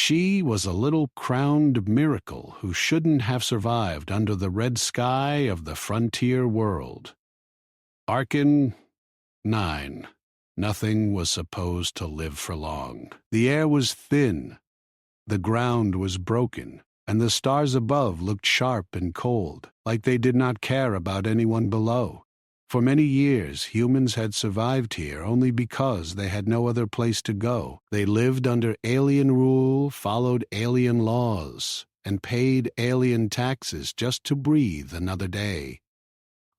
She was a little crowned miracle who shouldn't have survived under the red sky of the frontier world. Arkin 9. Nothing was supposed to live for long. The air was thin, the ground was broken, and the stars above looked sharp and cold, like they did not care about anyone below. For many years, humans had survived here only because they had no other place to go. They lived under alien rule, followed alien laws, and paid alien taxes just to breathe another day.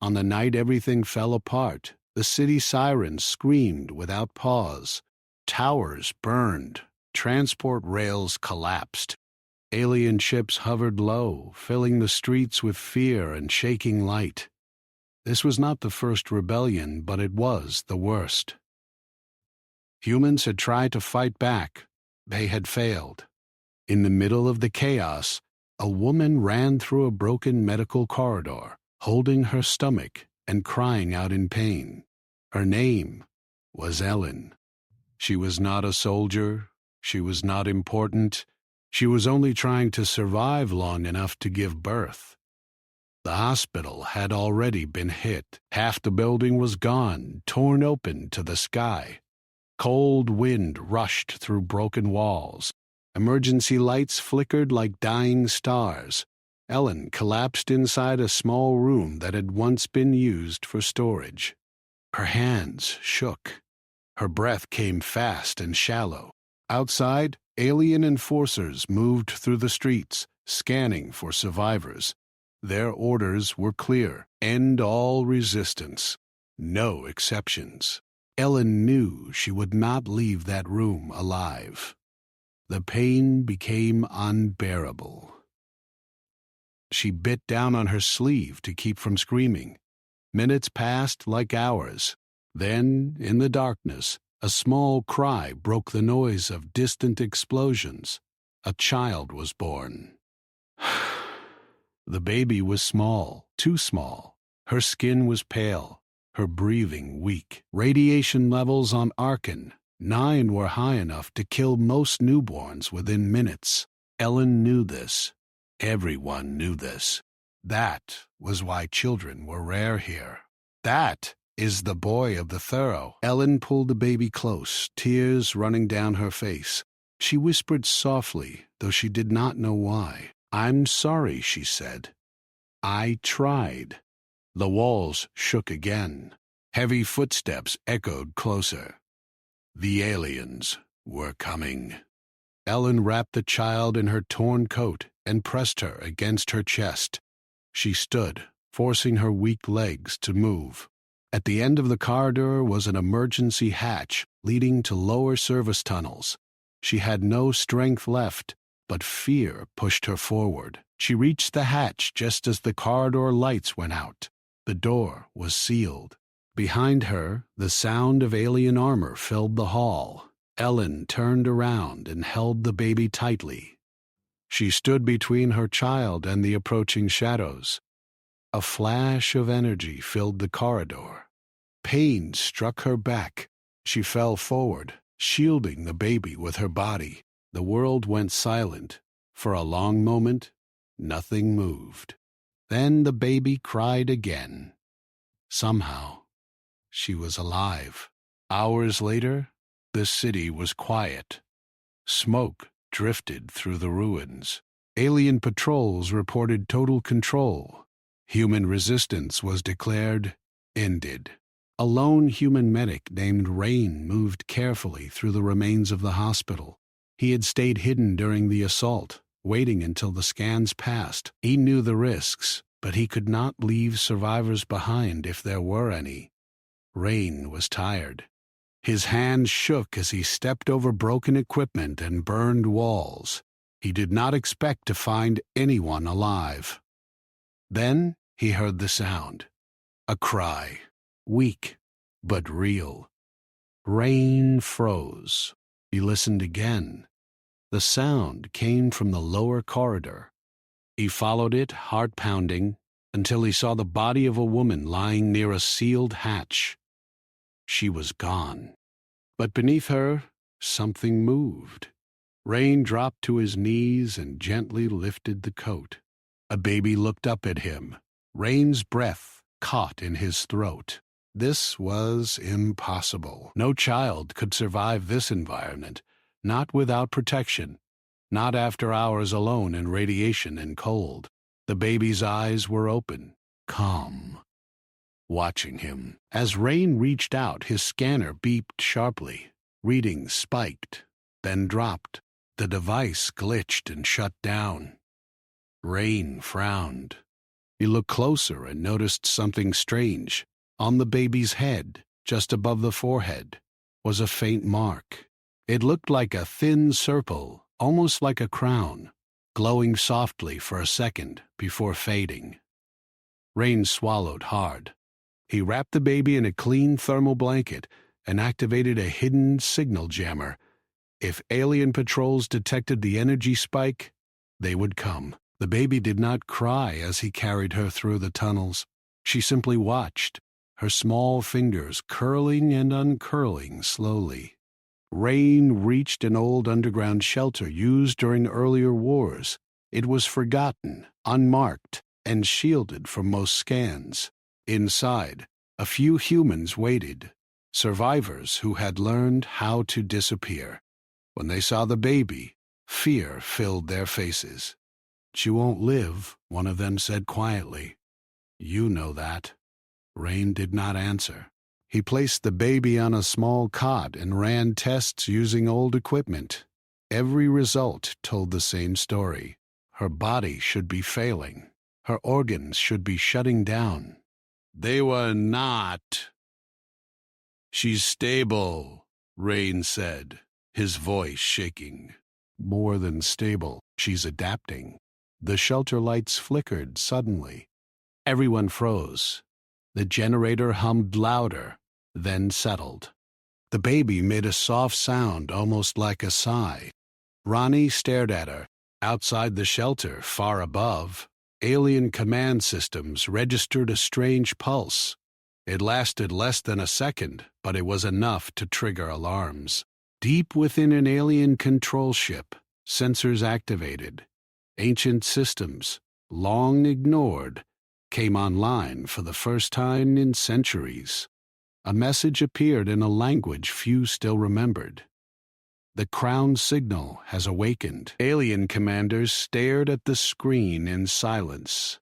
On the night everything fell apart, the city sirens screamed without pause. Towers burned, transport rails collapsed. Alien ships hovered low, filling the streets with fear and shaking light. This was not the first rebellion, but it was the worst. Humans had tried to fight back. They had failed. In the middle of the chaos, a woman ran through a broken medical corridor, holding her stomach and crying out in pain. Her name was Ellen. She was not a soldier. She was not important. She was only trying to survive long enough to give birth. The hospital had already been hit. Half the building was gone, torn open to the sky. Cold wind rushed through broken walls. Emergency lights flickered like dying stars. Ellen collapsed inside a small room that had once been used for storage. Her hands shook. Her breath came fast and shallow. Outside, alien enforcers moved through the streets, scanning for survivors. Their orders were clear: end all resistance. No exceptions. Ellen knew she would not leave that room alive. The pain became unbearable. She bit down on her sleeve to keep from screaming. Minutes passed like hours. Then, in the darkness, a small cry broke the noise of distant explosions. A child was born. The baby was small, too small. Her skin was pale, her breathing weak. Radiation levels on Arkin 9 were high enough to kill most newborns within minutes. Ellen knew this. Everyone knew this. That was why children were rare here. That is the boy of the Thorough. Ellen pulled the baby close, tears running down her face. She whispered softly, though she did not know why. "I'm sorry," she said. "I tried." The walls shook again. Heavy footsteps echoed closer. The aliens were coming. Ellen wrapped the child in her torn coat and pressed her against her chest. She stood, forcing her weak legs to move. At the end of the corridor was an emergency hatch leading to lower service tunnels. She had no strength left, but fear pushed her forward. She reached the hatch just as the corridor lights went out. The door was sealed. Behind her, the sound of alien armor filled the hall. Ellen turned around and held the baby tightly. She stood between her child and the approaching shadows. A flash of energy filled the corridor. Pain struck her back. She fell forward, shielding the baby with her body. The world went silent. For a long moment, nothing moved. Then the baby cried again. Somehow, she was alive. Hours later, the city was quiet. Smoke drifted through the ruins. Alien patrols reported total control. Human resistance was declared ended. A lone human medic named Rain moved carefully through the remains of the hospital. He had stayed hidden during the assault, waiting until the scans passed. He knew the risks, but he could not leave survivors behind if there were any. Rain was tired. His hands shook as he stepped over broken equipment and burned walls. He did not expect to find anyone alive. Then he heard the sound. A cry, weak but real. Rain froze. He listened again. The sound came from the lower corridor. He followed it, heart pounding, until he saw the body of a woman lying near a sealed hatch. She was gone. But beneath her, something moved. Rain dropped to his knees and gently lifted the coat. A baby looked up at him. Rain's breath caught in his throat. This was impossible. No child could survive this environment, not without protection, not after hours alone in radiation and cold. The baby's eyes were open, calm, watching him. As Rain reached out, his scanner beeped sharply. Readings spiked, then dropped. The device glitched and shut down. Rain frowned. He looked closer and noticed something strange. On the baby's head, just above the forehead, was a faint mark. It looked like a thin circle, almost like a crown, glowing softly for a second before fading. Rain swallowed hard. He wrapped the baby in a clean thermal blanket and activated a hidden signal jammer. If alien patrols detected the energy spike, they would come. The baby did not cry as he carried her through the tunnels. She simply watched, her small fingers curling and uncurling slowly. Rain reached an old underground shelter used during earlier wars. It was forgotten, unmarked, and shielded from most scans. Inside, a few humans waited, survivors who had learned how to disappear. When they saw the baby, fear filled their faces. "She won't live," one of them said quietly. "You know that." Rain did not answer. He placed the baby on a small cot and ran tests using old equipment. Every result told the same story. Her body should be failing. Her organs should be shutting down. They were not. "She's stable," Rain said, his voice shaking. "More than stable, she's adapting." The shelter lights flickered suddenly. Everyone froze. The generator hummed louder, then settled. The baby made a soft sound, almost like a sigh. Ronnie stared at her. Outside the shelter, far above, alien command systems registered a strange pulse. It lasted less than a second, but it was enough to trigger alarms. Deep within an alien control ship, sensors activated. Ancient systems, long ignored, came online for the first time in centuries. A message appeared in a language few still remembered. "The Crown signal has awakened." Alien commanders stared at the screen in silence.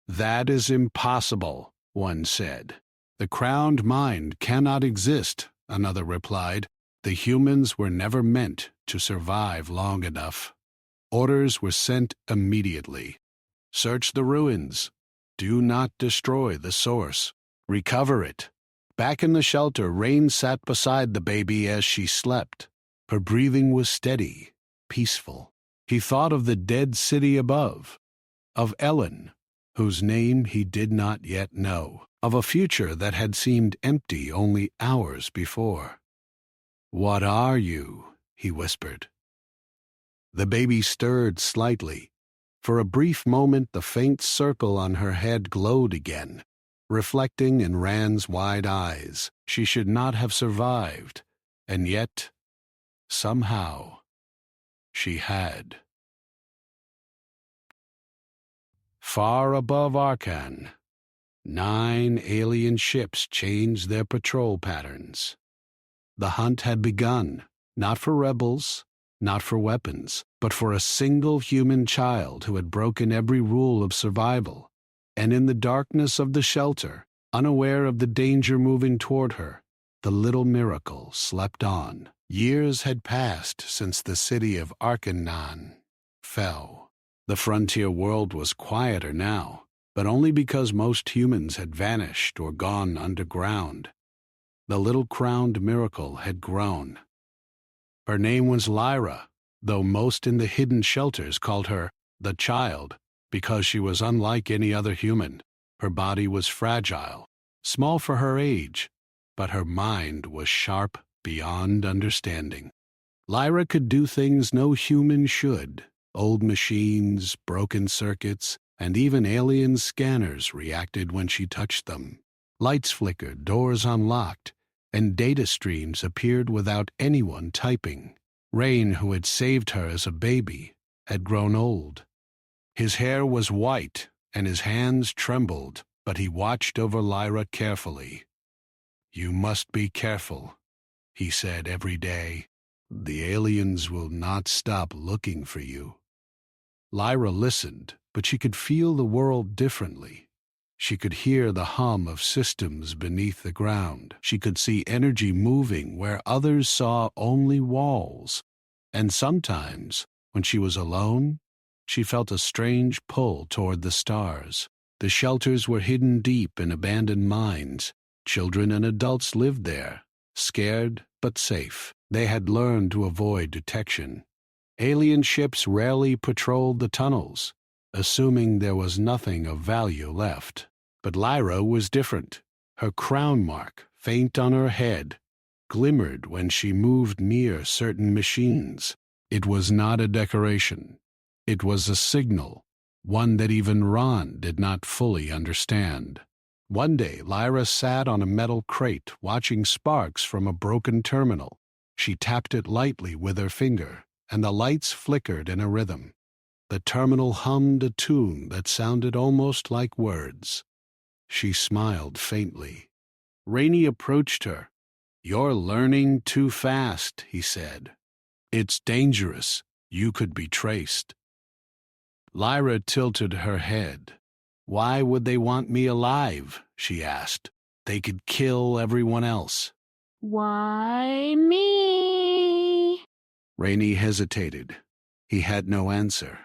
"That is impossible," one said. "The crowned mind cannot exist," another replied. "The humans were never meant to survive long enough." Orders were sent immediately. "Search the ruins. Do not destroy the source. Recover it." Back in the shelter, Rain sat beside the baby as she slept. Her breathing was steady, peaceful. He thought of the dead city above, of Ellen, whose name he did not yet know, of a future that had seemed empty only hours before. "What are you?" he whispered. The baby stirred slightly. For a brief moment, the faint circle on her head glowed again, reflecting in Rand's wide eyes. She should not have survived, and yet, somehow, she had. Far above Arkan, 9 alien ships changed their patrol patterns. The hunt had begun, not for rebels, not for weapons, but for a single human child who had broken every rule of survival. And in the darkness of the shelter, unaware of the danger moving toward her, the little miracle slept on. Years had passed since the city of Arkanan fell. The frontier world was quieter now, but only because most humans had vanished or gone underground. The little crowned miracle had grown. Her name was Lyra, though most in the hidden shelters called her the Child because she was unlike any other human. Her body was fragile, small for her age, but her mind was sharp beyond understanding. Lyra could do things no human should. Old machines, broken circuits, and even alien scanners reacted when she touched them. Lights flickered, doors unlocked, and data streams appeared without anyone typing. Rain, who had saved her as a baby, had grown old. His hair was white, and his hands trembled, but he watched over Lyra carefully. "You must be careful," he said every day. "The aliens will not stop looking for you." Lyra listened, but she could feel the world differently. She could hear the hum of systems beneath the ground. She could see energy moving where others saw only walls. And sometimes, when she was alone, she felt a strange pull toward the stars. The shelters were hidden deep in abandoned mines. Children and adults lived there, scared but safe. They had learned to avoid detection. Alien ships rarely patrolled the tunnels, assuming there was nothing of value left. But Lyra was different. Her crown mark, faint on her head, glimmered when she moved near certain machines. It was not a decoration. It was a signal, one that even Ron did not fully understand. One day, Lyra sat on a metal crate watching sparks from a broken terminal. She tapped it lightly with her finger, and the lights flickered in a rhythm. The terminal hummed a tune that sounded almost like words. She smiled faintly. Rainey approached her. "You're learning too fast," he said. "It's dangerous. You could be traced." Lyra tilted her head. "Why would they want me alive?" she asked. "They could kill everyone else." "Why me?" Rainey hesitated. He had no answer.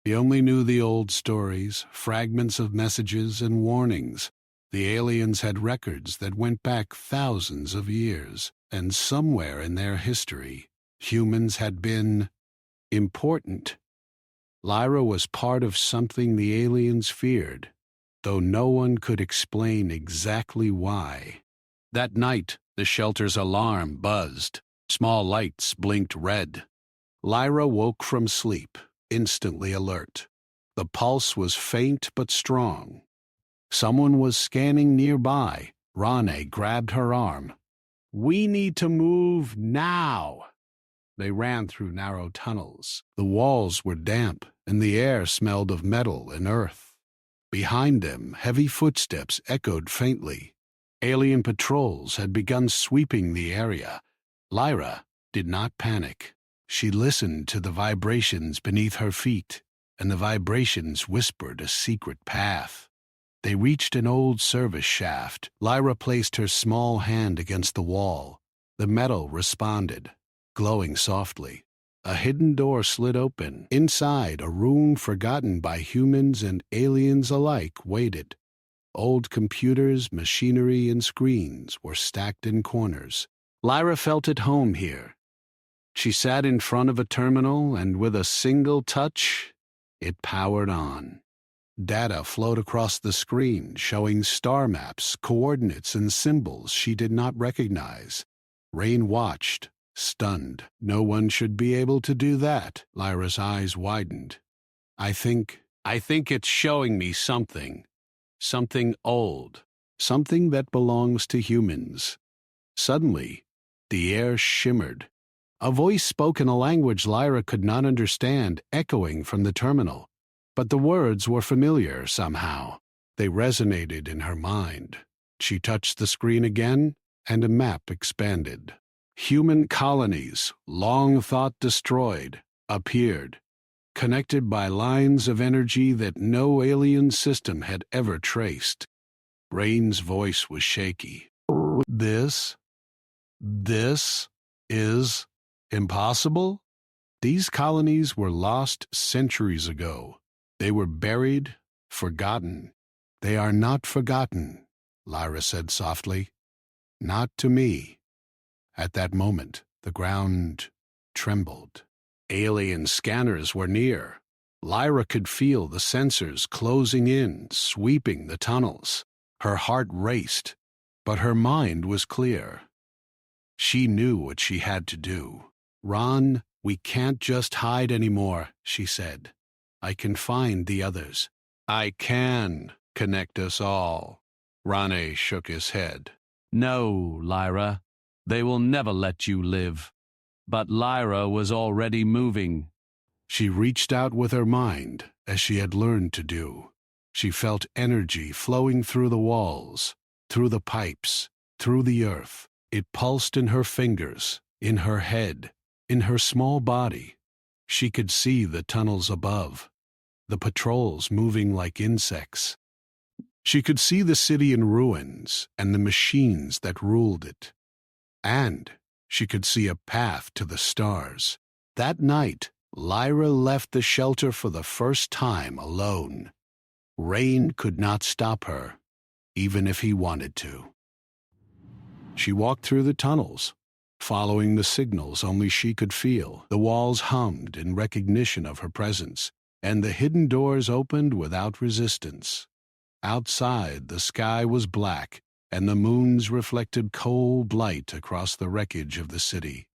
He only knew the old stories, fragments of messages and warnings. The aliens had records that went back thousands of years, and somewhere in their history, humans had been important. Lyra was part of something the aliens feared, though no one could explain exactly why. That night, the shelter's alarm buzzed. Small lights blinked red. Lyra woke from sleep, instantly alert. The pulse was faint but strong. Someone was scanning nearby. Rane grabbed her arm. "We need to move now." They ran through narrow tunnels. The walls were damp, and the air smelled of metal and earth. Behind them, heavy footsteps echoed faintly. Alien patrols had begun sweeping the area. Lyra did not panic. She listened to the vibrations beneath her feet, and the vibrations whispered a secret path. They reached an old service shaft. Lyra placed her small hand against the wall. The metal responded, glowing softly. A hidden door slid open. Inside, a room forgotten by humans and aliens alike waited. Old computers, machinery, and screens were stacked in corners. Lyra felt at home here. She sat in front of a terminal, and with a single touch, it powered on. Data flowed across the screen, showing star maps, coordinates, and symbols she did not recognize. Rain watched, stunned. "No one should be able to do that." Lyra's eyes widened. I think it's showing me something. Something old. Something that belongs to humans." Suddenly, the air shimmered. A voice spoke in a language Lyra could not understand, echoing from the terminal. But the words were familiar somehow. They resonated in her mind. She touched the screen again, and a map expanded. Human colonies, long thought destroyed, appeared, connected by lines of energy that no alien system had ever traced. Rain's voice was shaky. This is impossible? These colonies were lost centuries ago. They were buried, forgotten. "They are not forgotten," Lyra said softly. "Not to me." At that moment, the ground trembled. Alien scanners were near. Lyra could feel the sensors closing in, sweeping the tunnels. Her heart raced, but her mind was clear. She knew what she had to do. "Ron, we can't just hide anymore," she said. "I can find the others." "I can connect us all." Rane shook his head. "No, Lyra. They will never let you live. but Lyra was already moving. She reached out with her mind, as she had learned to do. She felt energy flowing through the walls, through the pipes, through the earth. It pulsed in her fingers, in her head, in her small body. She could see the tunnels above, the patrols moving like insects. She could see the city in ruins and the machines that ruled it. And she could see a path to the stars. That night, Lyra left the shelter for the first time alone. Rain could not stop her, even if he wanted to. She walked through the tunnels, following the signals only she could feel. The walls hummed in recognition of her presence, and the hidden doors opened without resistance. Outside, the sky was black, and the moons reflected cold light across the wreckage of the city.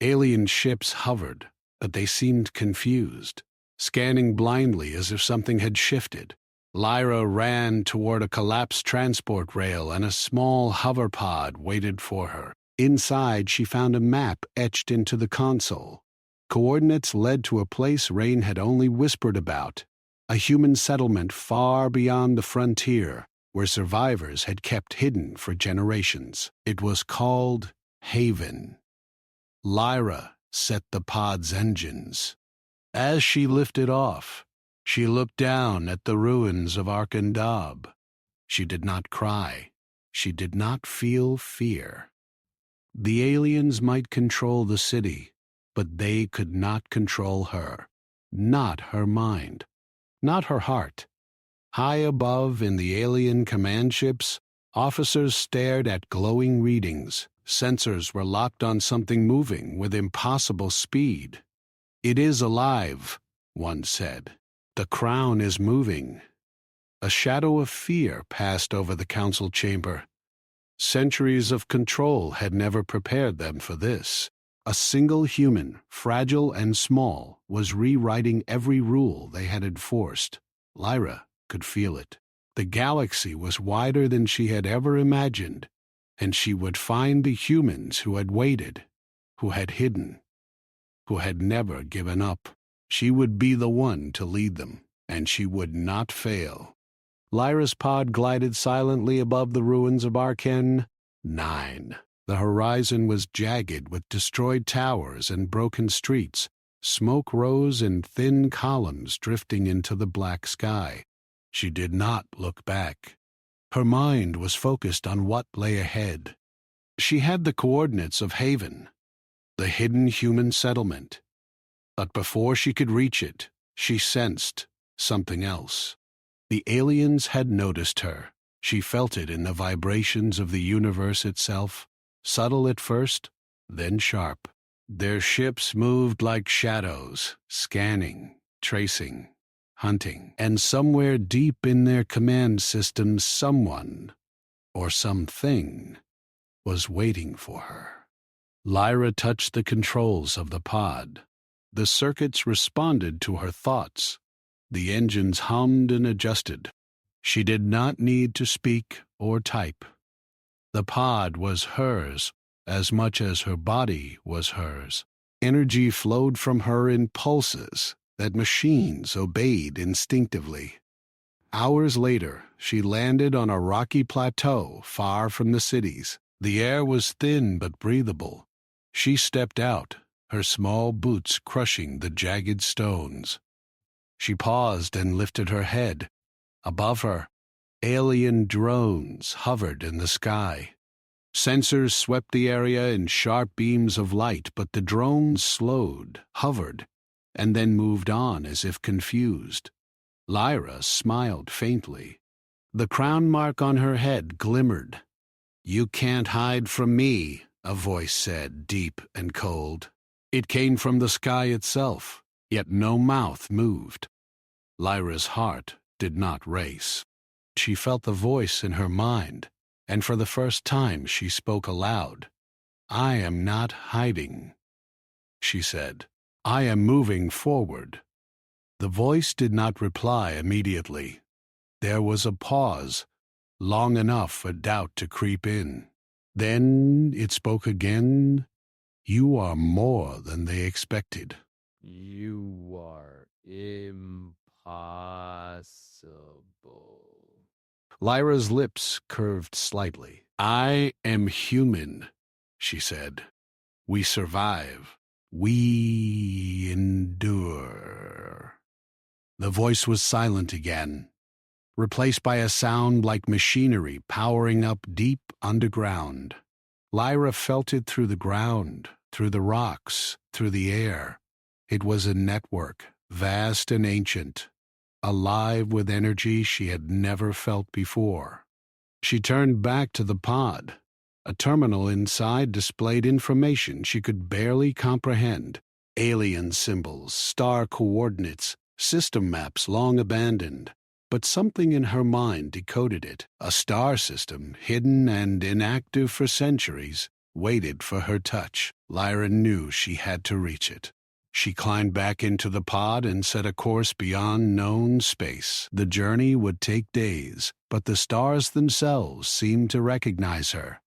Alien ships hovered, but they seemed confused, scanning blindly as if something had shifted. Lyra ran toward a collapsed transport rail, and a small hover pod waited for her. Inside, she found a map etched into the console. Coordinates led to a place Rain had only whispered about, a human settlement far beyond the frontier, where survivors had kept hidden for generations. It was called Haven. Lyra set the pod's engines. As she lifted off, she looked down at the ruins of Arkandab. She did not cry. She did not feel fear. The aliens might control the city, but they could not control her. Not her mind. Not her heart. High above in the alien command ships, officers stared at glowing readings. Sensors were locked on something moving with impossible speed. "It is alive," one said. "The crown is moving." A shadow of fear passed over the council chamber. Centuries of control had never prepared them for this. A single human, fragile and small, was rewriting every rule they had enforced. Lyra could feel it. The galaxy was wider than she had ever imagined, and she would find the humans who had waited, who had hidden, who had never given up. She would be the one to lead them, and she would not fail. Lyra's pod glided silently above the ruins of Arken 9. The horizon was jagged with destroyed towers and broken streets. Smoke rose in thin columns drifting into the black sky. She did not look back. Her mind was focused on what lay ahead. She had the coordinates of Haven, the hidden human settlement. But before she could reach it, she sensed something else. The aliens had noticed her. She felt it in the vibrations of the universe itself, subtle at first, then sharp. Their ships moved like shadows, scanning, tracing, hunting, and somewhere deep in their command systems someone, or something, was waiting for her. Lyra touched the controls of the pod. The circuits responded to her thoughts. The engines hummed and adjusted. She did not need to speak or type. The pod was hers as much as her body was hers. Energy flowed from her in pulses that machines obeyed instinctively. Hours later, she landed on a rocky plateau far from the cities. The air was thin but breathable. She stepped out, her small boots crushing the jagged stones. She paused and lifted her head. Above her, alien drones hovered in the sky. Sensors swept the area in sharp beams of light, but the drones slowed, hovered, and then moved on as if confused. Lyra smiled faintly. The crown mark on her head glimmered. "You can't hide from me," a voice said, deep and cold. It came from the sky itself, yet no mouth moved. Lyra's heart did not race. She felt the voice in her mind, and for the first time she spoke aloud. "I am not hiding," she said. "I am moving forward." The voice did not reply immediately. There was a pause, long enough for doubt to creep in. Then it spoke again. You are more than they expected. You are impossible. Lyra's lips curved slightly. I am human, she said. We survive. We endure. The voice was silent again, replaced by a sound like machinery powering up deep underground. Lyra felt it through the ground, through the rocks, through the air. It was a network, vast and ancient, alive with energy she had never felt before. She turned back to the pod. A terminal inside displayed information she could barely comprehend. Alien symbols, star coordinates, system maps long abandoned. But something in her mind decoded it. A star system, hidden and inactive for centuries, waited for her touch. Lyra knew she had to reach it. She climbed back into the pod and set a course beyond known space. The journey would take days, but the stars themselves seemed to recognize her.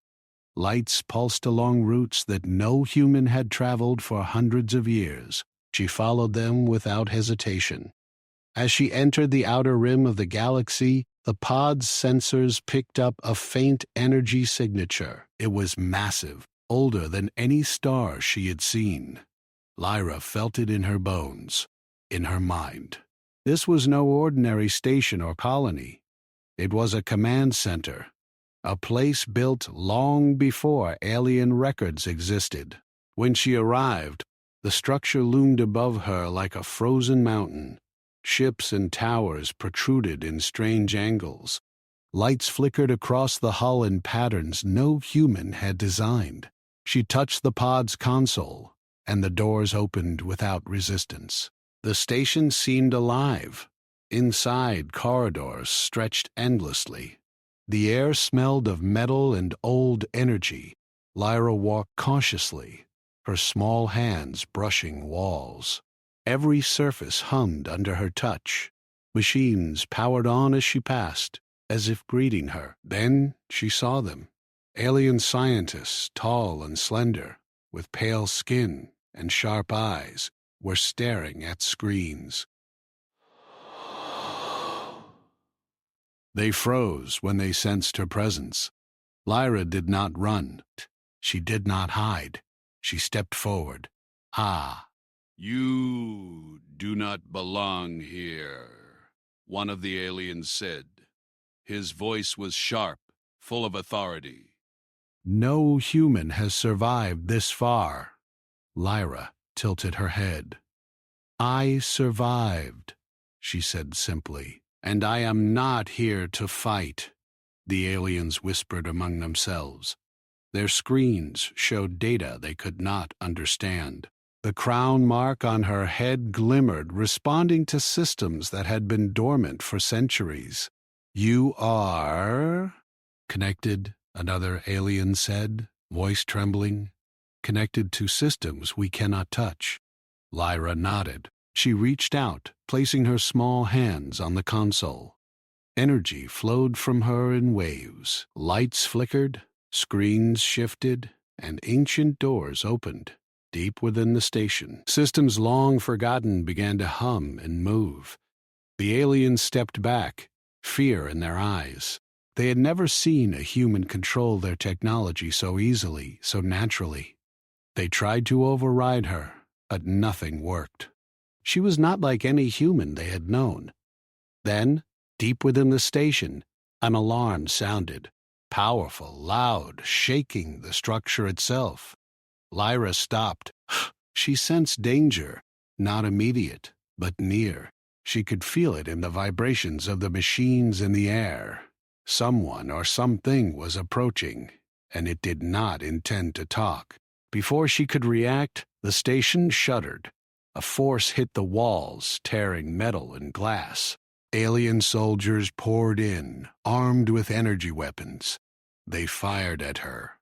Lights pulsed along routes that no human had traveled for hundreds of years. She followed them without hesitation. As she entered the outer rim of the galaxy, the pod's sensors picked up a faint energy signature. It was massive, older than any star she had seen. Lyra felt it in her bones, in her mind. This was no ordinary station or colony. It was a command center, a place built long before alien records existed. When she arrived, the structure loomed above her like a frozen mountain. Ships and towers protruded in strange angles. Lights flickered across the hull in patterns no human had designed. She touched the pod's console, and the doors opened without resistance. The station seemed alive. Inside, corridors stretched endlessly. The air smelled of metal and old energy. Lyra walked cautiously, her small hands brushing walls. Every surface hummed under her touch. Machines powered on as she passed, as if greeting her. Then she saw them. Alien scientists, tall and slender, with pale skin and sharp eyes, were staring at screens. They froze when they sensed her presence. Lyra did not run. She did not hide. She stepped forward. Ah, you do not belong here, one of the aliens said. His voice was sharp, full of authority. No human has survived this far. Lyra tilted her head. I survived, she said simply, and I am not here to fight, the aliens whispered among themselves. Their screens showed data they could not understand. The crown mark on her head glimmered, responding to systems that had been dormant for centuries. You are connected, another alien said, voice trembling. Connected to systems we cannot touch. Lyra nodded. She reached out, placing her small hands on the console. Energy flowed from her in waves. Lights flickered, screens shifted, and ancient doors opened. Deep within the station, systems long forgotten began to hum and move. The aliens stepped back, fear in their eyes. They had never seen a human control their technology so easily, so naturally. They tried to override her, but nothing worked. She was not like any human they had known. Then, deep within the station, an alarm sounded, powerful, loud, shaking the structure itself. Lyra stopped. She sensed danger, not immediate, but near. She could feel it in the vibrations of the machines in the air. Someone or something was approaching, and it did not intend to talk. Before she could react, the station shuddered. A force hit the walls, tearing metal and glass. Alien soldiers poured in, armed with energy weapons. They fired at her.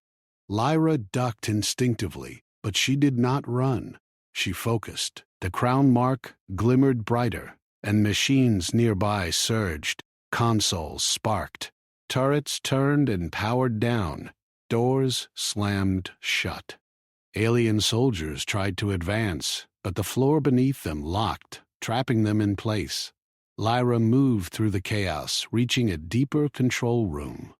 Lyra ducked instinctively, but she did not run. She focused. The crown mark glimmered brighter, and machines nearby surged. Consoles sparked. Turrets turned and powered down. Doors slammed shut. Alien soldiers tried to advance, but the floor beneath them locked, trapping them in place. Lyra moved through the chaos, reaching a deeper control room.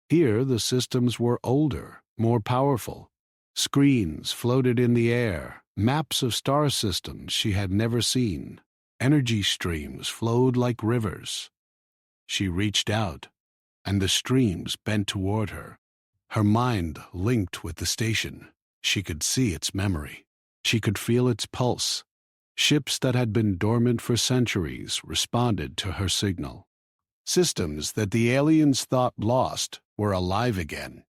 Here, the systems were older, more powerful. Screens floated in the air, maps of star systems she had never seen. Energy streams flowed like rivers. She reached out, and the streams bent toward her. Her mind linked with the station. She could see its memory. She could feel its pulse. Ships that had been dormant for centuries responded to her signal. Systems that the aliens thought lost were alive again.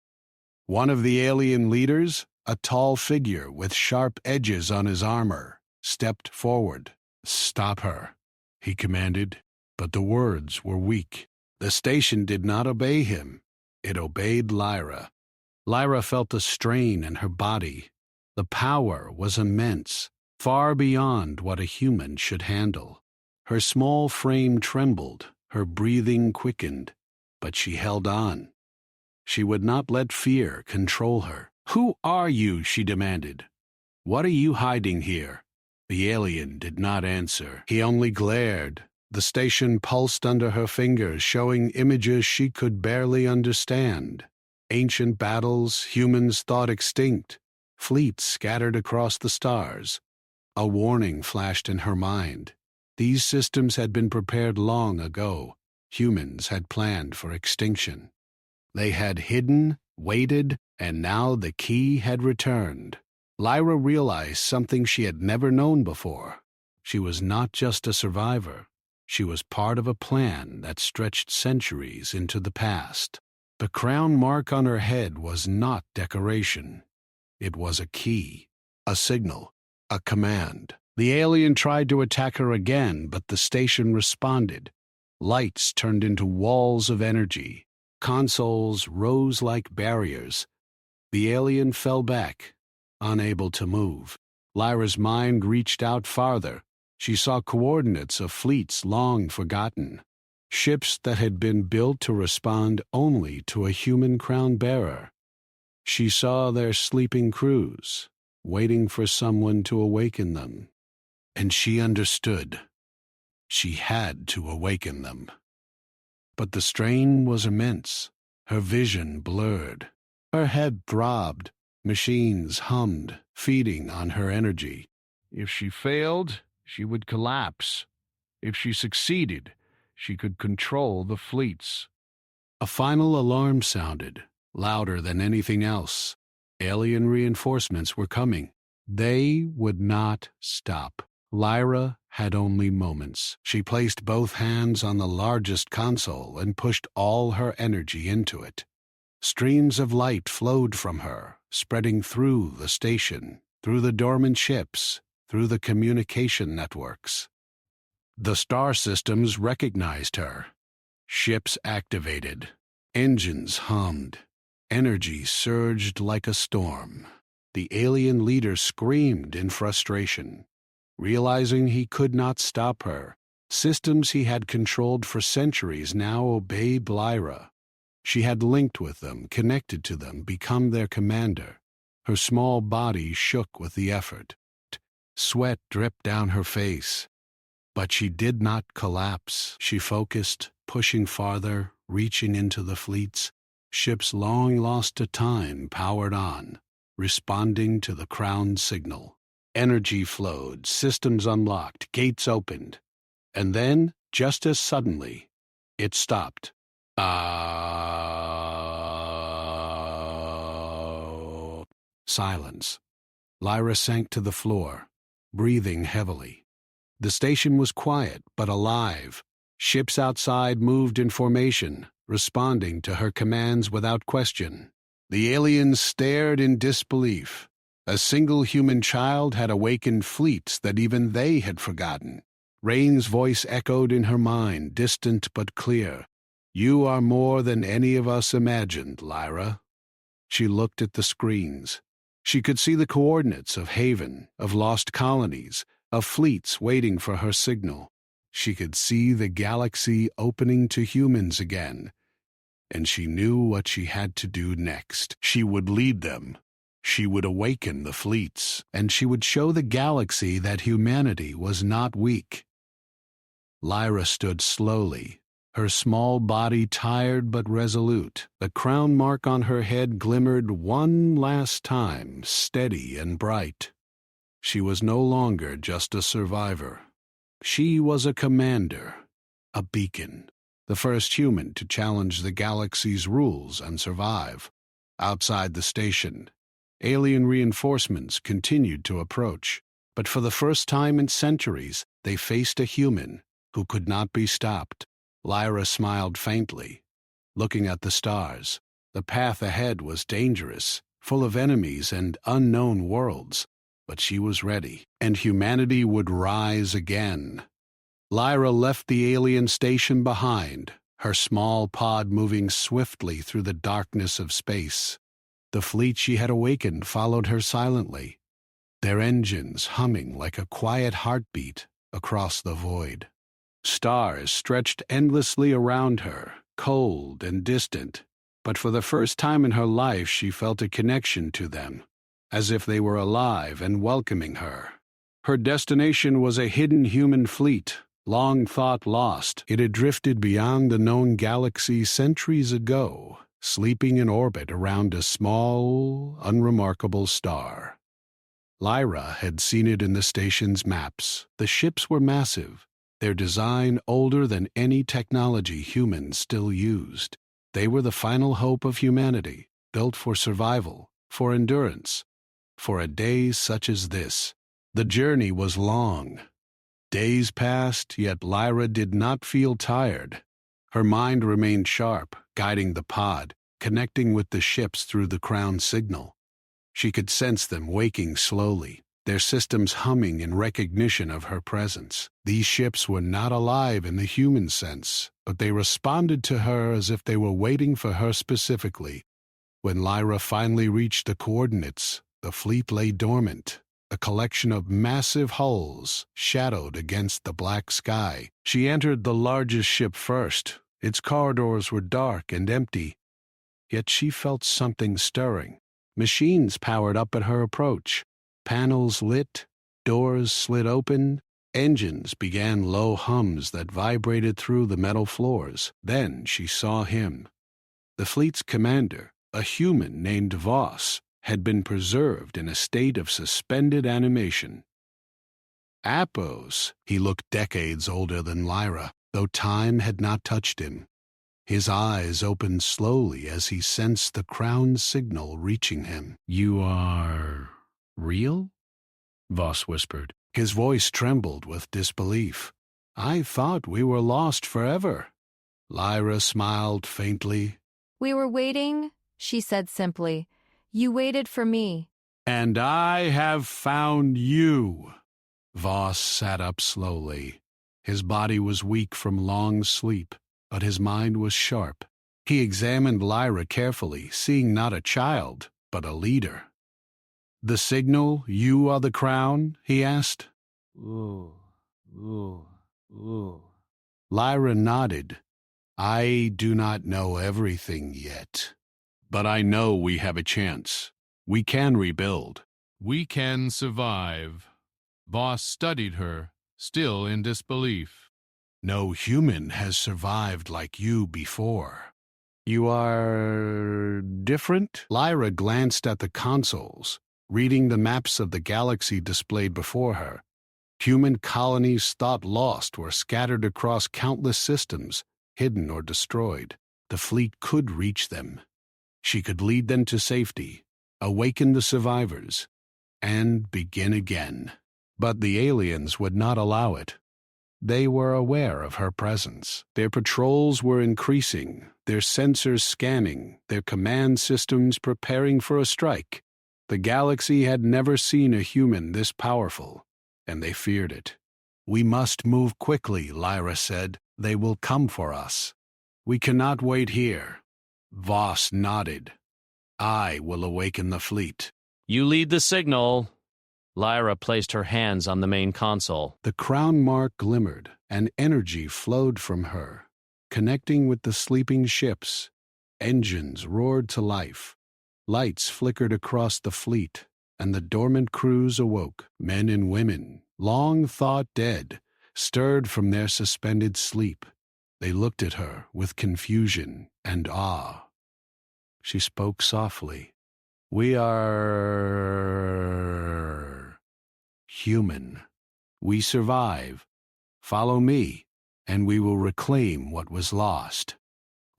One of the alien leaders, a tall figure with sharp edges on his armor, stepped forward. "Stop her," he commanded, but the words were weak. The station did not obey him. It obeyed Lyra. Lyra felt the strain in her body. The power was immense, far beyond what a human should handle. Her small frame trembled, her breathing quickened, but she held on. She would not let fear control her. "Who are you?" she demanded. "What are you hiding here?" The alien did not answer. He only glared. The station pulsed under her fingers, showing images she could barely understand. Ancient battles, humans thought extinct, fleets scattered across the stars. A warning flashed in her mind. These systems had been prepared long ago. Humans had planned for extinction. They had hidden, waited, and now the key had returned. Lyra realized something she had never known before. She was not just a survivor. She was part of a plan that stretched centuries into the past. The crown mark on her head was not decoration. It was a key, a signal, a command. The alien tried to attack her again, but the station responded. Lights turned into walls of energy. Consoles rose like barriers. The alien fell back, unable to move. Lyra's mind reached out farther. She saw coordinates of fleets long forgotten. Ships that had been built to respond only to a human crown bearer. She saw their sleeping crews, waiting for someone to awaken them. And she understood. She had to awaken them. But the strain was immense. Her vision blurred. Her head throbbed. Machines hummed, feeding on her energy. If she failed, she would collapse. If she succeeded, she could control the fleets. A final alarm sounded, louder than anything else. Alien reinforcements were coming. They would not stop. Lyra had only moments. She placed both hands on the largest console and pushed all her energy into it. Streams of light flowed from her, spreading through the station, through the dormant ships, through the communication networks. The star systems recognized her. Ships activated. Engines hummed. Energy surged like a storm. The alien leader screamed in frustration. Realizing he could not stop her, systems he had controlled for centuries now obeyed Lyra. She had linked with them, connected to them, become their commander. Her small body shook with the effort. Sweat dripped down her face. But she did not collapse. She focused, pushing farther, reaching into the fleets. Ships long lost to time powered on, responding to the crown signal. Energy flowed, systems unlocked, gates opened. And then, just as suddenly, it stopped. Silence. Lyra sank to the floor, breathing heavily. The station was quiet, but alive. Ships outside moved in formation, responding to her commands without question. The aliens stared in disbelief. A single human child had awakened fleets that even they had forgotten. Rain's voice echoed in her mind, distant but clear. "You are more than any of us imagined, Lyra." She looked at the screens. She could see the coordinates of Haven, of lost colonies, of fleets waiting for her signal. She could see the galaxy opening to humans again, and she knew what she had to do next. She would lead them. She would awaken the fleets, and she would show the galaxy that humanity was not weak. Lyra stood slowly, her small body tired but resolute. The crown mark on her head glimmered one last time, steady and bright. She was no longer just a survivor. She was a commander, a beacon, the first human to challenge the galaxy's rules and survive. Outside the station, alien reinforcements continued to approach, but for the first time in centuries, they faced a human who could not be stopped. Lyra smiled faintly, looking at the stars. The path ahead was dangerous, full of enemies and unknown worlds, but she was ready, and humanity would rise again. Lyra left the alien station behind, her small pod moving swiftly through the darkness of space. The fleet she had awakened followed her silently, their engines humming like a quiet heartbeat across the void. Stars stretched endlessly around her, cold and distant, but for the first time in her life she felt a connection to them, as if they were alive and welcoming her. Her destination was a hidden human fleet, long thought lost. It had drifted beyond the known galaxy centuries ago, sleeping in orbit around a small, unremarkable star. Lyra had seen it in the station's maps. The ships were massive, their design older than any technology humans still used. They were the final hope of humanity, built for survival, for endurance, for a day such as this. The journey was long. Days passed, yet Lyra did not feel tired. Her mind remained sharp, guiding the pod, connecting with the ships through the crown signal. She could sense them waking slowly, their systems humming in recognition of her presence. These ships were not alive in the human sense, but they responded to her as if they were waiting for her specifically. When Lyra finally reached the coordinates, the fleet lay dormant, a collection of massive hulls shadowed against the black sky. She entered the largest ship first. Its corridors were dark and empty, yet she felt something stirring. Machines powered up at her approach. Panels lit, doors slid open, engines began low hums that vibrated through the metal floors. Then she saw him. The fleet's commander, a human named Voss, had been preserved in a state of suspended animation. Apos, he looked decades older than Lyra, though time had not touched him. His eyes opened slowly as he sensed the crown signal reaching him. "You are real?" Voss whispered. His voice trembled with disbelief. "I thought we were lost forever." Lyra smiled faintly. "We were waiting," she said simply. "You waited for me." "And I have found you." Voss sat up slowly. His body was weak from long sleep, but his mind was sharp. He examined Lyra carefully, seeing not a child, but a leader. "The signal, you are the crown?" he asked. Ooh, ooh, ooh. Lyra nodded. "I do not know everything yet, but I know we have a chance. We can rebuild. We can survive." Voss studied her, still in disbelief. No human has survived like you before. You are different?" Lyra glanced at the consoles, reading the maps of the galaxy displayed before her. Human colonies thought lost were scattered across countless systems, hidden or destroyed. The fleet could reach them. She could lead them to safety, awaken the survivors, and begin again. But the aliens would not allow it. They were aware of her presence. Their patrols were increasing, their sensors scanning, their command systems preparing for a strike. The galaxy had never seen a human this powerful, and they feared it. "We must move quickly," Lyra said. "They will come for us. We cannot wait here." Voss nodded. "I will awaken the fleet." "You lead the signal." Lyra placed her hands on the main console. The crown mark glimmered, and energy flowed from her, connecting with the sleeping ships. Engines roared to life. Lights flickered across the fleet, and the dormant crews awoke. Men and women, long thought dead, stirred from their suspended sleep. They looked at her with confusion and awe. She spoke softly. "We are human. We survive. Follow me, and we will reclaim what was lost."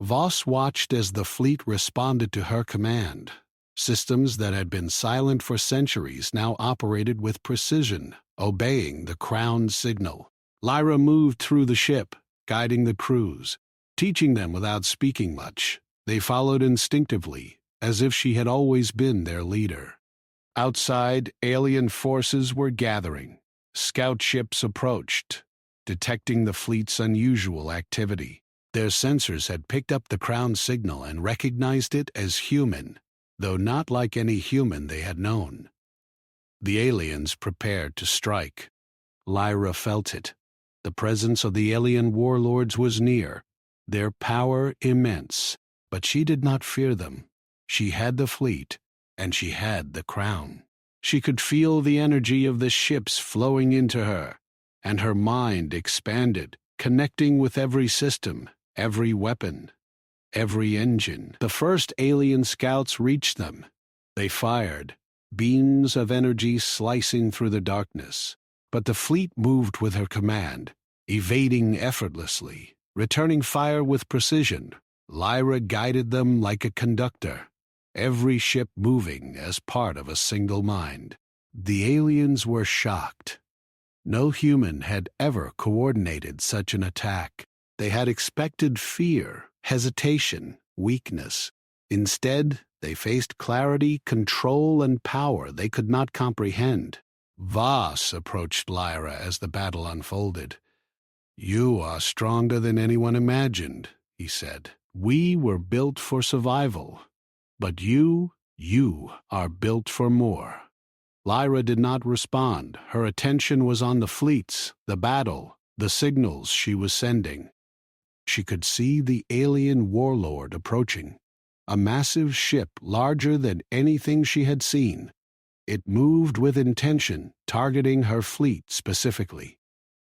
Voss watched as the fleet responded to her command. Systems that had been silent for centuries now operated with precision, obeying the Crown signal. Lyra moved through the ship, guiding the crews, teaching them without speaking much. They followed instinctively, as if she had always been their leader. Outside, alien forces were gathering. Scout ships approached, detecting the fleet's unusual activity. Their sensors had picked up the Crown signal and recognized it as human, though not like any human they had known. The aliens prepared to strike. Lyra felt it. The presence of the alien warlords was near, their power immense, but she did not fear them. She had the fleet, and she had the Crown. She could feel the energy of the ships flowing into her, and her mind expanded, connecting with every system, every weapon, every engine. The first alien scouts reached them. They fired, beams of energy slicing through the darkness. But the fleet moved with her command, evading effortlessly, returning fire with precision. Lyra guided them like a conductor, every ship moving as part of a single mind. The aliens were shocked. No human had ever coordinated such an attack. They had expected fear, hesitation, weakness. Instead, they faced clarity, control, and power they could not comprehend. Voss approached Lyra as the battle unfolded. "You are stronger than anyone imagined," he said. "We were built for survival, but you are built for more." Lyra did not respond. Her attention was on the fleets, the battle, the signals she was sending. She could see the alien warlord approaching, a massive ship larger than anything she had seen. It moved with intention, targeting her fleet specifically.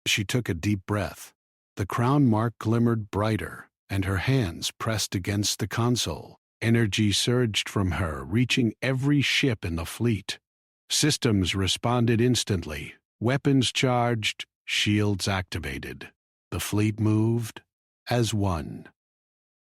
She took a deep breath. The crown mark glimmered brighter, and her hands pressed against the console. Energy surged from her, reaching every ship in the fleet. Systems responded instantly. Weapons charged, shields activated. The fleet moved as one.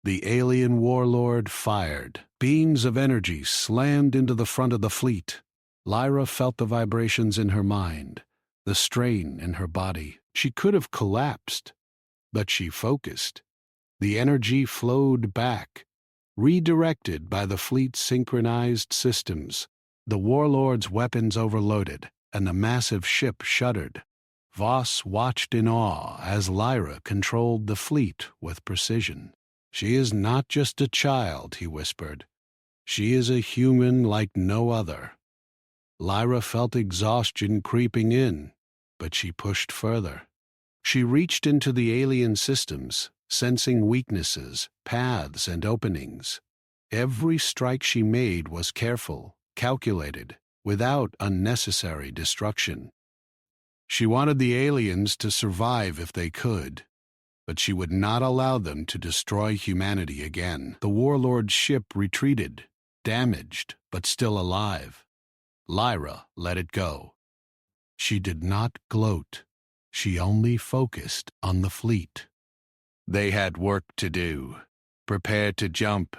The alien warlord fired. Beams of energy slammed into the front of the fleet. Lyra felt the vibrations in her mind, the strain in her body. She could have collapsed, but she focused. The energy flowed back, redirected by the fleet's synchronized systems. The warlord's weapons overloaded, and the massive ship shuddered. Voss watched in awe as Lyra controlled the fleet with precision. "She is not just a child," he whispered. "She is a human like no other." Lyra felt exhaustion creeping in, but she pushed further. She reached into the alien systems, sensing weaknesses, paths, and openings. Every strike she made was careful, calculated, without unnecessary destruction. She wanted the aliens to survive if they could, but she would not allow them to destroy humanity again. The warlord's ship retreated, damaged, but still alive. Lyra let it go. She did not gloat. She only focused on the fleet. "They had work to do. Prepare to jump,"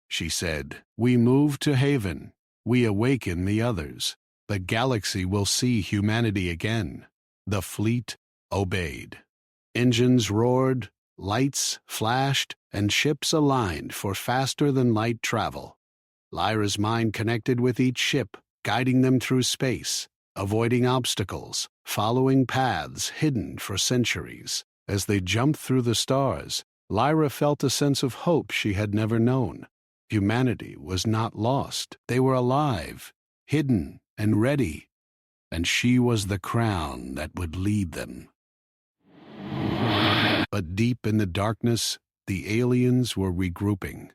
she said. "We move to Haven. We awaken the others. The galaxy will see humanity again." The fleet obeyed. Engines roared, lights flashed, and ships aligned for faster-than-light travel. Lyra's mind connected with each ship, guiding them through space, avoiding obstacles, following paths hidden for centuries. As they jumped through the stars, Lyra felt a sense of hope she had never known. Humanity was not lost. They were alive, hidden, and ready, and she was the crown that would lead them. But deep in the darkness, the aliens were regrouping.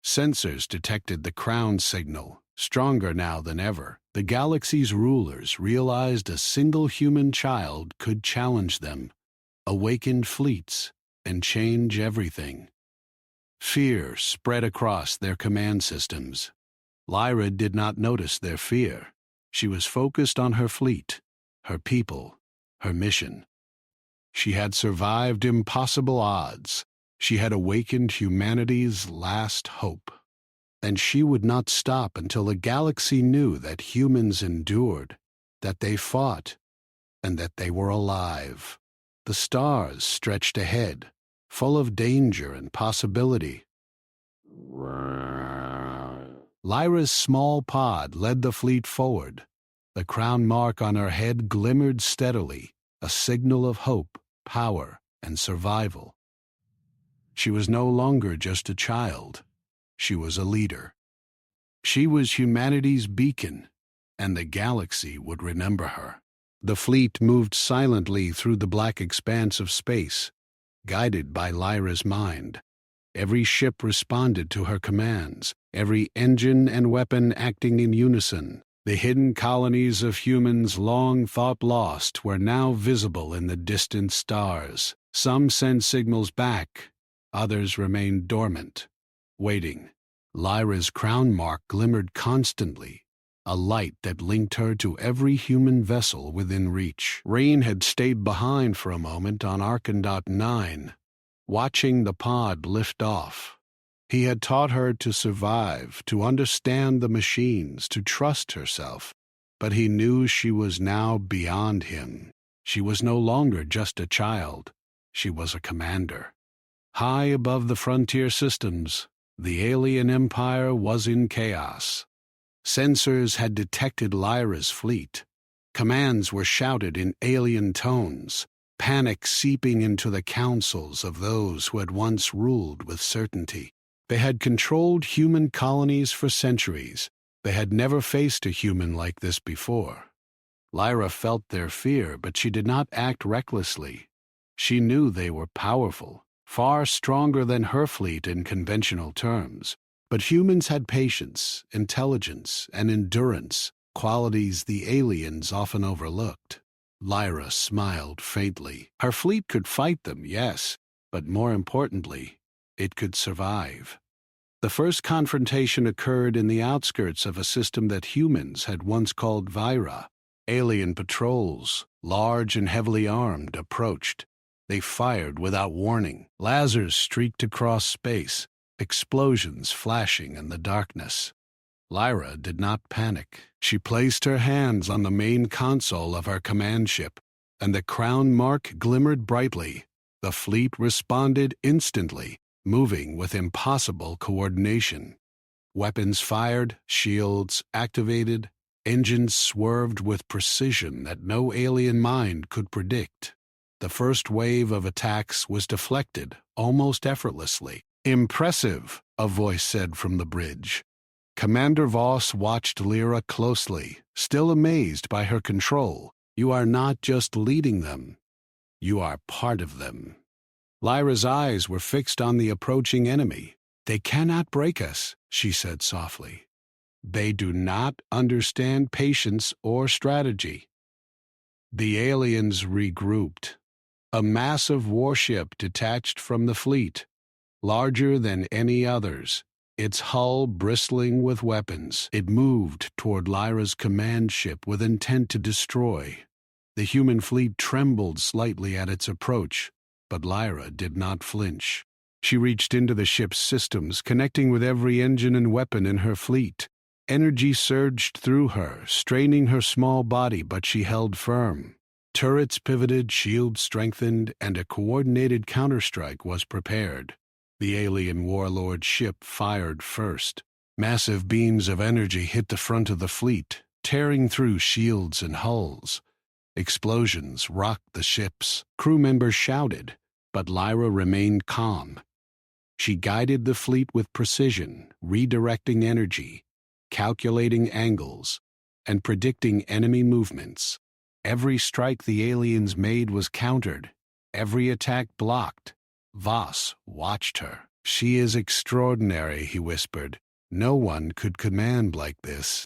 Sensors detected the crown signal, Stronger now than ever, the galaxy's rulers realized a single human child could challenge them, awaken fleets, and change everything. Fear spread across their command systems. Lyra did not notice their fear. She was focused on her fleet, her people, her mission. She had survived impossible odds. She had awakened humanity's last hope. And she would not stop until the galaxy knew that humans endured, that they fought, and that they were alive. The stars stretched ahead, full of danger and possibility. Lyra's small pod led the fleet forward. The crown mark on her head glimmered steadily, a signal of hope, power, and survival. She was no longer just a child. She was a leader. She was humanity's beacon, and the galaxy would remember her. The fleet moved silently through the black expanse of space, guided by Lyra's mind. Every ship responded to her commands, every engine and weapon acting in unison. The hidden colonies of humans long thought lost were now visible in the distant stars. Some sent signals back, others remained dormant, waiting. Lyra's crown mark glimmered constantly, a light that linked her to every human vessel within reach. Rain had stayed behind for a moment on Arcandot 9, watching the pod lift off. He had taught her to survive, to understand the machines, to trust herself. But he knew she was now beyond him. She was no longer just a child. She was a commander. High above the frontier systems, the alien empire was in chaos. Sensors had detected Lyra's fleet. Commands were shouted in alien tones, panic seeping into the councils of those who had once ruled with certainty. They had controlled human colonies for centuries. They had never faced a human like this before. Lyra felt their fear, but she did not act recklessly. She knew they were powerful, far stronger than her fleet in conventional terms. But humans had patience, intelligence, and endurance, qualities the aliens often overlooked. Lyra smiled faintly. Her fleet could fight them, yes, but more importantly, it could survive. The first confrontation occurred in the outskirts of a system that humans had once called Vira. Alien patrols, large and heavily armed, approached. They fired without warning. Lasers streaked across space, explosions flashing in the darkness. Lyra did not panic. She placed her hands on the main console of her command ship, and the crown mark glimmered brightly. The fleet responded instantly, moving with impossible coordination. Weapons fired, shields activated, engines swerved with precision that no alien mind could predict. The first wave of attacks was deflected, almost effortlessly. "Impressive," a voice said from the bridge. Commander Voss watched Lyra closely, still amazed by her control. "You are not just leading them. You are part of them." Lyra's eyes were fixed on the approaching enemy. "They cannot break us," she said softly. "They do not understand patience or strategy." The aliens regrouped. A massive warship detached from the fleet, larger than any others, its hull bristling with weapons. It moved toward Lyra's command ship with intent to destroy. The human fleet trembled slightly at its approach, but Lyra did not flinch. She reached into the ship's systems, connecting with every engine and weapon in her fleet. Energy surged through her, straining her small body, but she held firm. Turrets pivoted, shields strengthened, and a coordinated counterstrike was prepared. The alien warlord ship fired first. Massive beams of energy hit the front of the fleet, tearing through shields and hulls. Explosions rocked the ships. Crew members shouted, but Lyra remained calm. She guided the fleet with precision, redirecting energy, calculating angles, and predicting enemy movements. Every strike the aliens made was countered, every attack blocked. Voss watched her. "She is extraordinary," he whispered. No one could command like this.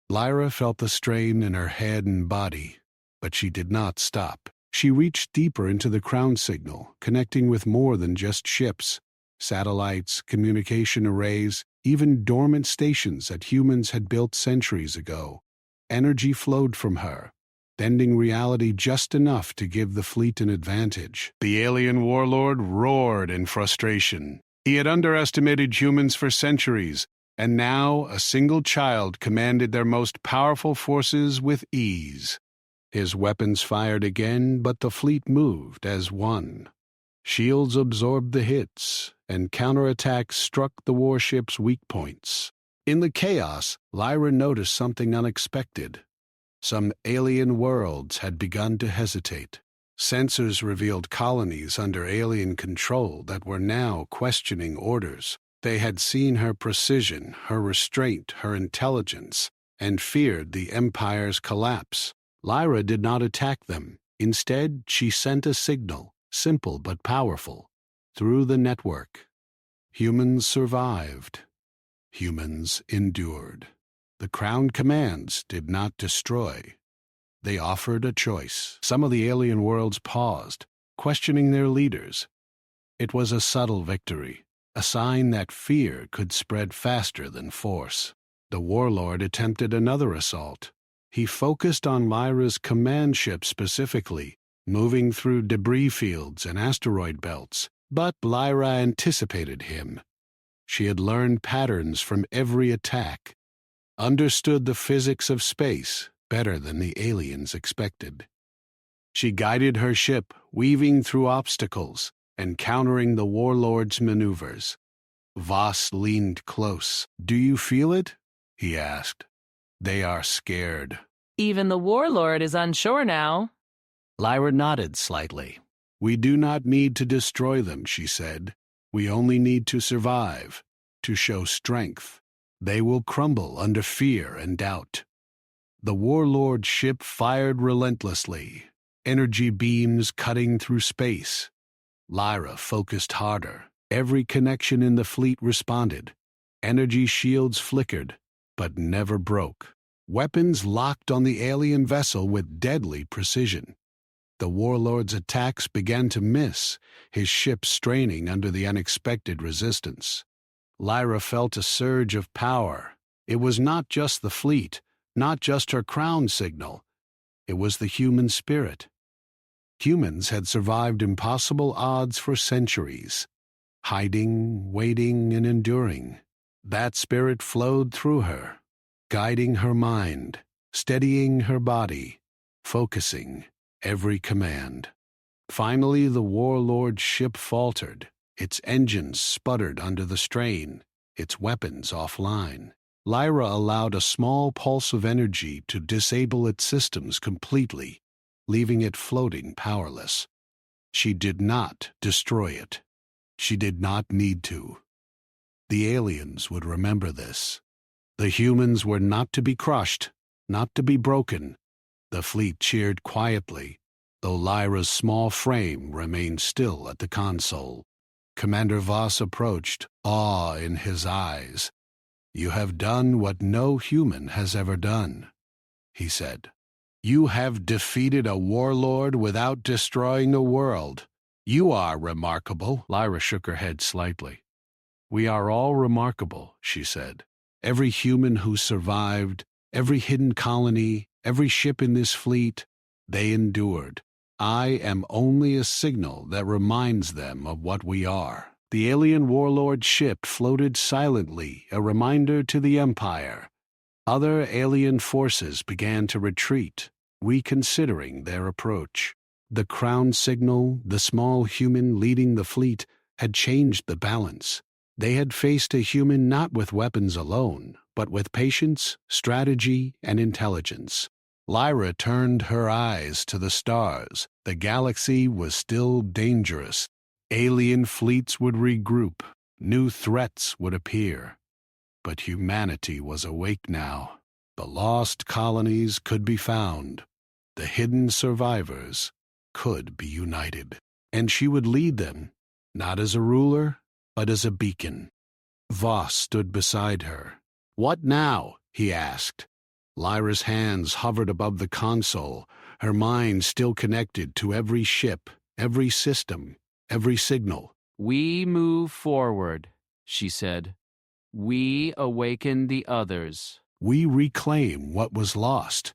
Lyra felt the strain in her head and body, but she did not stop. She reached deeper into the crown signal, connecting with more than just ships, satellites, communication arrays, even dormant stations that humans had built centuries ago. Energy flowed from her, bending reality just enough to give the fleet an advantage. The alien warlord roared in frustration. He had underestimated humans for centuries, and now a single child commanded their most powerful forces with ease. His weapons fired again, but the fleet moved as one. Shields absorbed the hits, and counterattacks struck the warship's weak points. In the chaos, Lyra noticed something unexpected. Some alien worlds had begun to hesitate. Sensors revealed colonies under alien control that were now questioning orders. They had seen her precision, her restraint, her intelligence, and feared the Empire's collapse. Lyra did not attack them. Instead, she sent a signal, simple but powerful, through the network. Humans survived. Humans endured. The Crown commands did not destroy. They offered a choice. Some of the alien worlds paused, questioning their leaders. It was a subtle victory, a sign that fear could spread faster than force. The warlord attempted another assault. He focused on Lyra's command ship specifically, moving through debris fields and asteroid belts. But Lyra anticipated him. She had learned patterns from every attack, understood the physics of space better than the aliens expected. She guided her ship, weaving through obstacles and countering the warlord's maneuvers. Voss leaned close. "Do you feel it?" he asked. "They are scared." Even the warlord is unsure now. Lyra nodded slightly. "We do not need to destroy them," she said. "We only need to survive, to show strength. They will crumble under fear and doubt." The warlord's ship fired relentlessly, energy beams cutting through space. Lyra focused harder. Every connection in the fleet responded. Energy shields flickered, but never broke. Weapons locked on the alien vessel with deadly precision. The warlord's attacks began to miss, his ship straining under the unexpected resistance. Lyra felt a surge of power. It was not just the fleet, not just her crown signal. It was the human spirit. Humans had survived impossible odds for centuries, hiding, waiting, and enduring. That spirit flowed through her, guiding her mind, steadying her body, focusing every command. Finally, the warlord's ship faltered. Its engines sputtered under the strain, its weapons offline. Lyra allowed a small pulse of energy to disable its systems completely, leaving it floating powerless. She did not destroy it. She did not need to. The aliens would remember this. The humans were not to be crushed, not to be broken. The fleet cheered quietly, though Lyra's small frame remained still at the console. Commander Voss approached, awe in his eyes. "You have done what no human has ever done," he said. "You have defeated a warlord without destroying the world. You are remarkable." Lyra shook her head slightly. "We are all remarkable," she said. "Every human who survived, every hidden colony, every ship in this fleet, they endured. I am only a signal that reminds them of what we are." The alien warlord's ship floated silently, a reminder to the Empire. Other alien forces began to retreat, reconsidering their approach. The crown signal, the small human leading the fleet, had changed the balance. They had faced a human not with weapons alone, but with patience, strategy, and intelligence. Lyra turned her eyes to the stars. The galaxy was still dangerous. Alien fleets would regroup. New threats would appear. But humanity was awake now. The lost colonies could be found. The hidden survivors could be united. And she would lead them, not as a ruler, but as a beacon. Voss stood beside her. "What now?" he asked. Lyra's hands hovered above the console, her mind still connected to every ship, every system, every signal. "We move forward," she said. "We awaken the others. We reclaim what was lost,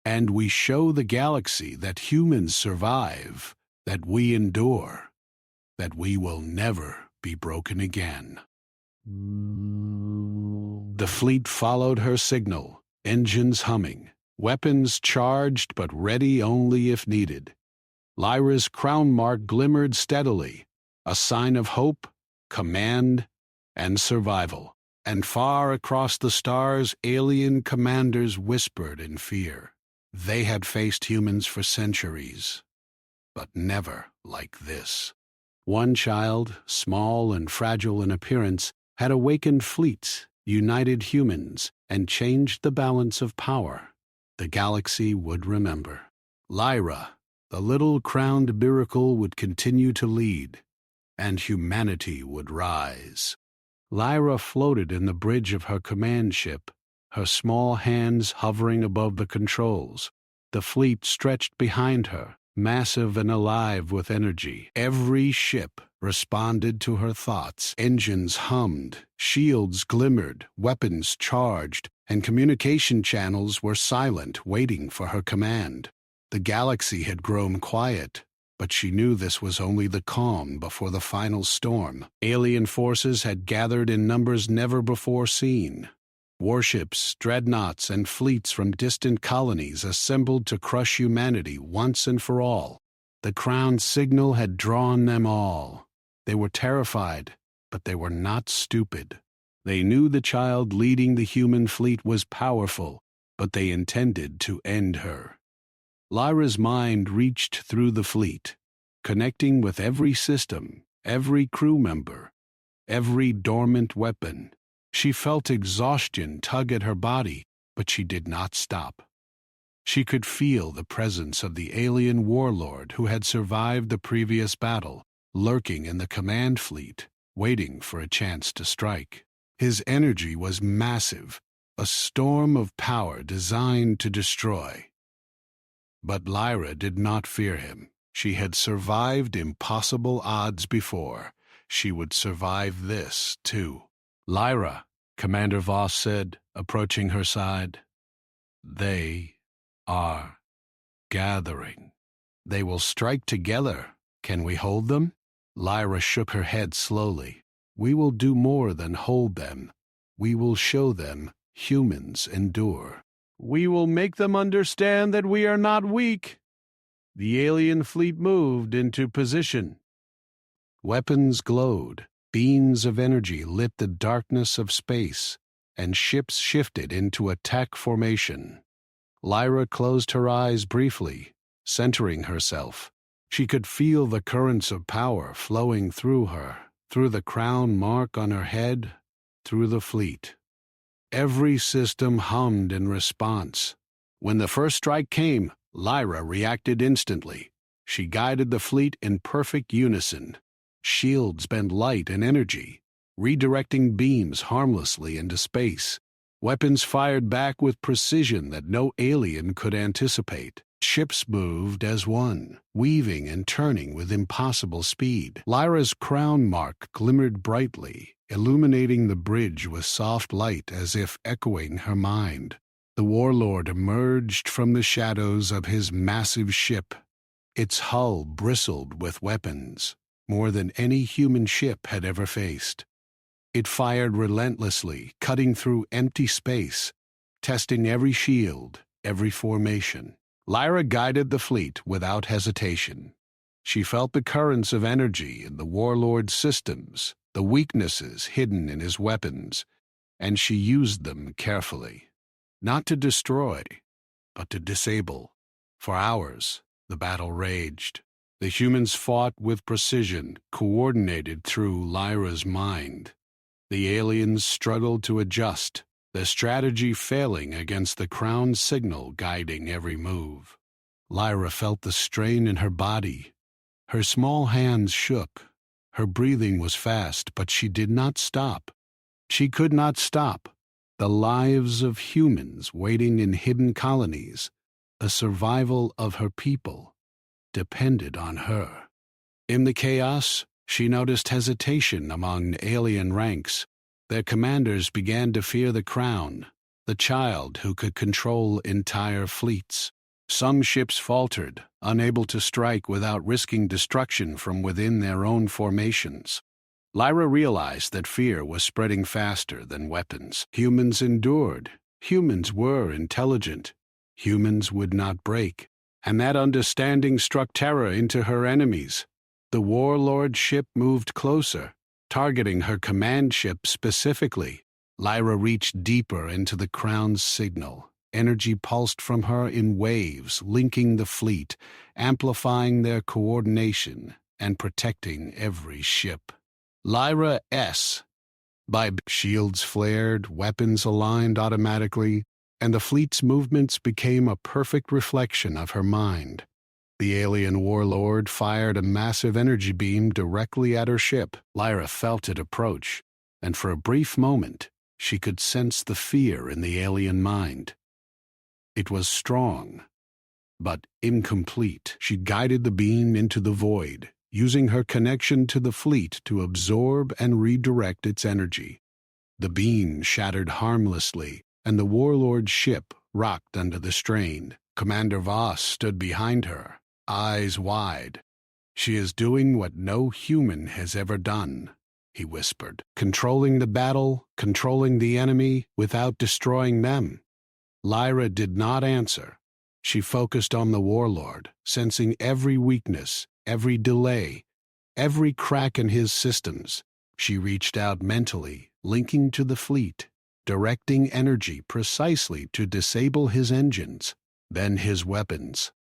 and we show the galaxy that humans survive, that we endure, that we will never be broken again." The fleet followed her signal, engines humming, weapons charged but ready only if needed. Lyra's crown mark glimmered steadily, a sign of hope, command, and survival. And far across the stars, alien commanders whispered in fear. They had faced humans for centuries, but never like this. One child, small and fragile in appearance, had awakened fleets, united humans, and changed the balance of power. The galaxy would remember. Lyra, the little crowned miracle, would continue to lead, and humanity would rise. Lyra floated in the bridge of her command ship, her small hands hovering above the controls. The fleet stretched behind her, massive and alive with energy. Every ship responded to her thoughts. Engines hummed, shields glimmered, weapons charged, and communication channels were silent, waiting for her command. The galaxy had grown quiet, but she knew this was only the calm before the final storm. Alien forces had gathered in numbers never before seen. Warships, dreadnoughts, and fleets from distant colonies assembled to crush humanity once and for all. The crowned signal had drawn them all. They were terrified, but they were not stupid. They knew the child leading the human fleet was powerful, but they intended to end her. Lyra's mind reached through the fleet, connecting with every system, every crew member, every dormant weapon. She felt exhaustion tug at her body, but she did not stop. She could feel the presence of the alien warlord who had survived the previous battle, lurking in the command fleet, waiting for a chance to strike. His energy was massive, a storm of power designed to destroy. But Lyra did not fear him. She had survived impossible odds before. She would survive this, too. "Lyra," Commander Voss said, approaching her side. "They are gathering. They will strike together. Can we hold them?" Lyra shook her head slowly. "We will do more than hold them. We will show them humans endure. We will make them understand that we are not weak." The alien fleet moved into position. Weapons glowed, beams of energy lit the darkness of space, and ships shifted into attack formation. Lyra closed her eyes briefly, centering herself. She could feel the currents of power flowing through her, through the crown mark on her head, through the fleet. Every system hummed in response. When the first strike came, Lyra reacted instantly. She guided the fleet in perfect unison. Shields bent light and energy, redirecting beams harmlessly into space. Weapons fired back with precision that no alien could anticipate. Ships moved as one, weaving and turning with impossible speed. Lyra's crown mark glimmered brightly, illuminating the bridge with soft light as if echoing her mind. The warlord emerged from the shadows of his massive ship. Its hull bristled with weapons, more than any human ship had ever faced. It fired relentlessly, cutting through empty space, testing every shield, every formation. Lyra guided the fleet without hesitation. She felt the currents of energy in the warlord's systems, the weaknesses hidden in his weapons, and she used them carefully. Not to destroy, but to disable. For hours, the battle raged. The humans fought with precision, coordinated through Lyra's mind. The aliens struggled to adjust, their strategy failing against the crown signal guiding every move. Lyra felt the strain in her body. Her small hands shook. Her breathing was fast, but she did not stop. She could not stop. The lives of humans waiting in hidden colonies, the survival of her people, depended on her. In the chaos, she noticed hesitation among alien ranks. Their commanders began to fear the crown, the child who could control entire fleets. Some ships faltered, unable to strike without risking destruction from within their own formations. Lyra realized that fear was spreading faster than weapons. Humans endured. Humans were intelligent. Humans would not break. And that understanding struck terror into her enemies. The warlord ship moved closer, targeting her command ship specifically. Lyra reached deeper into the crown's signal. Energy pulsed from her in waves, linking the fleet, amplifying their coordination, and protecting every ship. Lyra S. By shields flared, weapons aligned automatically, and the fleet's movements became a perfect reflection of her mind. The alien warlord fired a massive energy beam directly at her ship. Lyra felt it approach, and for a brief moment, she could sense the fear in the alien mind. It was strong, but incomplete. She guided the beam into the void, using her connection to the fleet to absorb and redirect its energy. The beam shattered harmlessly, and the warlord's ship rocked under the strain. Commander Voss stood behind her, eyes wide. "She is doing what no human has ever done," he whispered. "Controlling the battle, controlling the enemy without destroying them." Lyra did not answer. She focused on the warlord, sensing every weakness, every delay, every crack in his systems. She reached out mentally, linking to the fleet, directing energy precisely to disable his engines, then his weapons.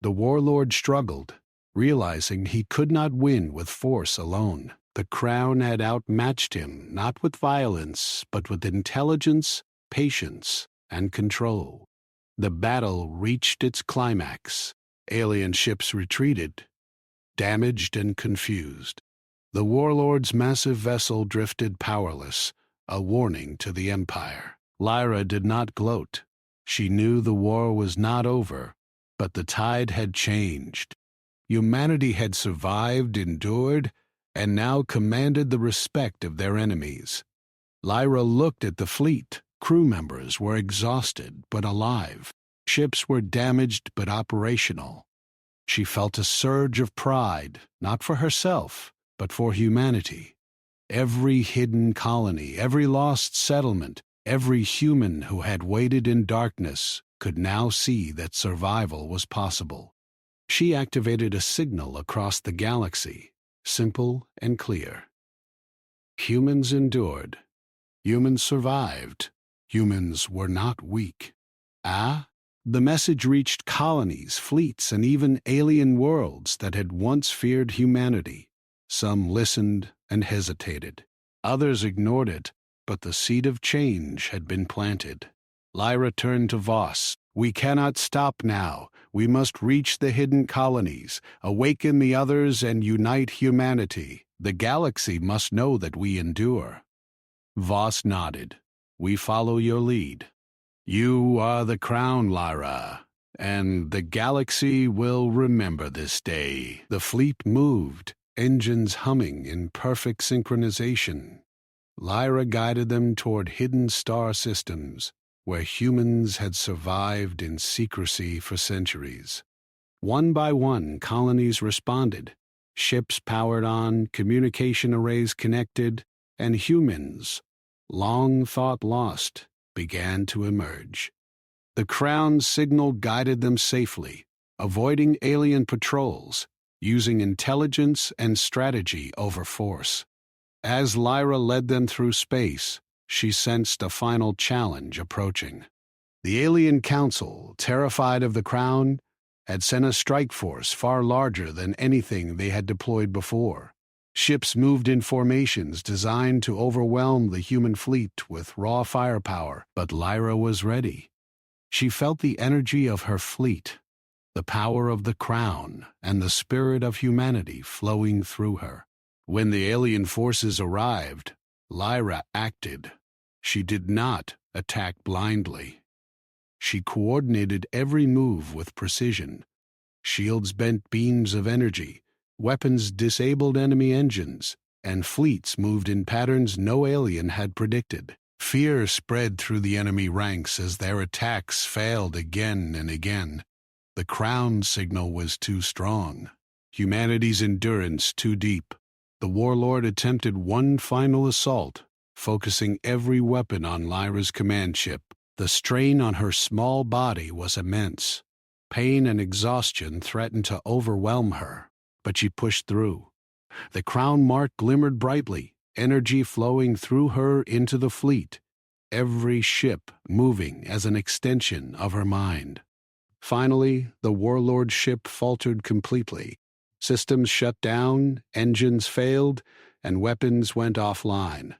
The warlord struggled, realizing he could not win with force alone. The crown had outmatched him, not with violence, but with intelligence, patience, and control. The battle reached its climax. Alien ships retreated, damaged and confused. The warlord's massive vessel drifted powerless, a warning to the Empire. Lyra did not gloat. She knew the war was not over, but the tide had changed. Humanity had survived, endured, and now commanded the respect of their enemies. Lyra looked at the fleet. Crew members were exhausted but alive. Ships were damaged but operational. She felt a surge of pride, not for herself, but for humanity. Every hidden colony, every lost settlement, every human who had waited in darkness could now see that survival was possible. She activated a signal across the galaxy, simple and clear. Humans endured. Humans survived. Humans were not weak. The message reached colonies, fleets, and even alien worlds that had once feared humanity. Some listened and hesitated. Others ignored it, but the seed of change had been planted. Lyra turned to Voss. "We cannot stop now. We must reach the hidden colonies, awaken the others, and unite humanity. The galaxy must know that we endure." Voss nodded. "We follow your lead. You are the crown, Lyra, and the galaxy will remember this day." The fleet moved, engines humming in perfect synchronization. Lyra guided them toward hidden star systems, where humans had survived in secrecy for centuries. One by one, colonies responded. Ships powered on, communication arrays connected, and humans, long thought lost, began to emerge. The Crown's signal guided them safely, avoiding alien patrols, using intelligence and strategy over force. As Lyra led them through space, she sensed a final challenge approaching. The alien council, terrified of the Crown, had sent a strike force far larger than anything they had deployed before. Ships moved in formations designed to overwhelm the human fleet with raw firepower, but Lyra was ready. She felt the energy of her fleet, the power of the Crown, and the spirit of humanity flowing through her. When the alien forces arrived, Lyra acted. She did not attack blindly. She coordinated every move with precision. Shields bent beams of energy, weapons disabled enemy engines, and fleets moved in patterns no alien had predicted. Fear spread through the enemy ranks as their attacks failed again and again. The Crown signal was too strong. Humanity's endurance too deep. The warlord attempted one final assault, focusing every weapon on Lyra's command ship. The strain on her small body was immense. Pain and exhaustion threatened to overwhelm her, but she pushed through. The crown mark glimmered brightly, energy flowing through her into the fleet, every ship moving as an extension of her mind. Finally, the warlord's ship faltered completely. Systems shut down, engines failed, and weapons went offline.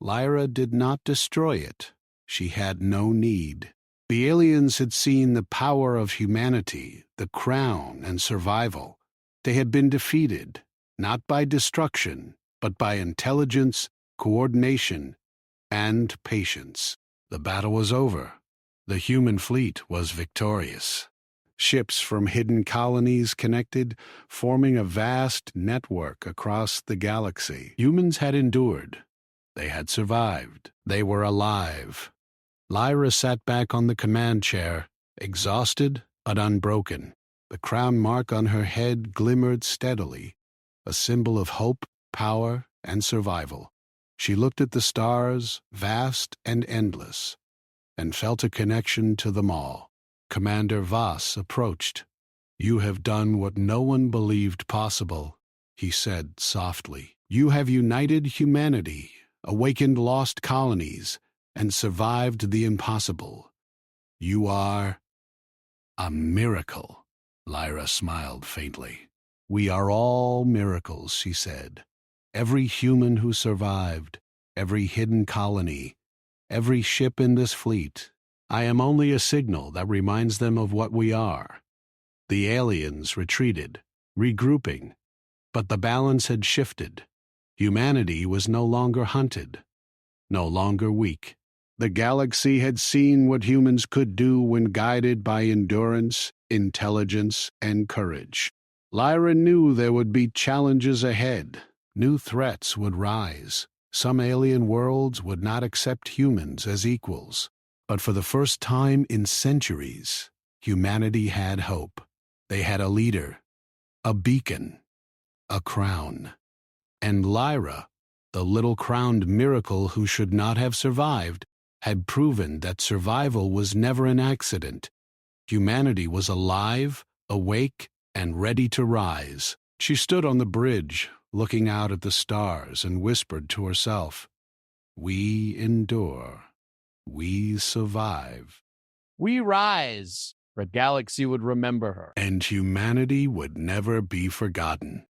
Lyra did not destroy it. She had no need. The aliens had seen the power of humanity, the crown, and survival. They had been defeated, not by destruction, but by intelligence, coordination, and patience. The battle was over. The human fleet was victorious. Ships from hidden colonies connected, forming a vast network across the galaxy. Humans had endured. They had survived. They were alive. Lyra sat back on the command chair, exhausted but unbroken. The crown mark on her head glimmered steadily, a symbol of hope, power, and survival. She looked at the stars, vast and endless, and felt a connection to them all. Commander Voss approached. "You have done what no one believed possible," he said softly. "You have united humanity, awakened lost colonies, and survived the impossible. You are a miracle." Lyra smiled faintly. "We are all miracles," she said. "Every human who survived, every hidden colony, every ship in this fleet. I am only a signal that reminds them of what we are." The aliens retreated, regrouping, but the balance had shifted. Humanity was no longer hunted, no longer weak. The galaxy had seen what humans could do when guided by endurance, intelligence, and courage. Lyra knew there would be challenges ahead. New threats would rise. Some alien worlds would not accept humans as equals. But for the first time in centuries, humanity had hope. They had a leader, a beacon, a crown. And Lyra, the little crowned miracle who should not have survived, had proven that survival was never an accident. Humanity was alive, awake, and ready to rise. She stood on the bridge, looking out at the stars, and whispered to herself, "We endure. We survive. We rise." The galaxy would remember her. And humanity would never be forgotten.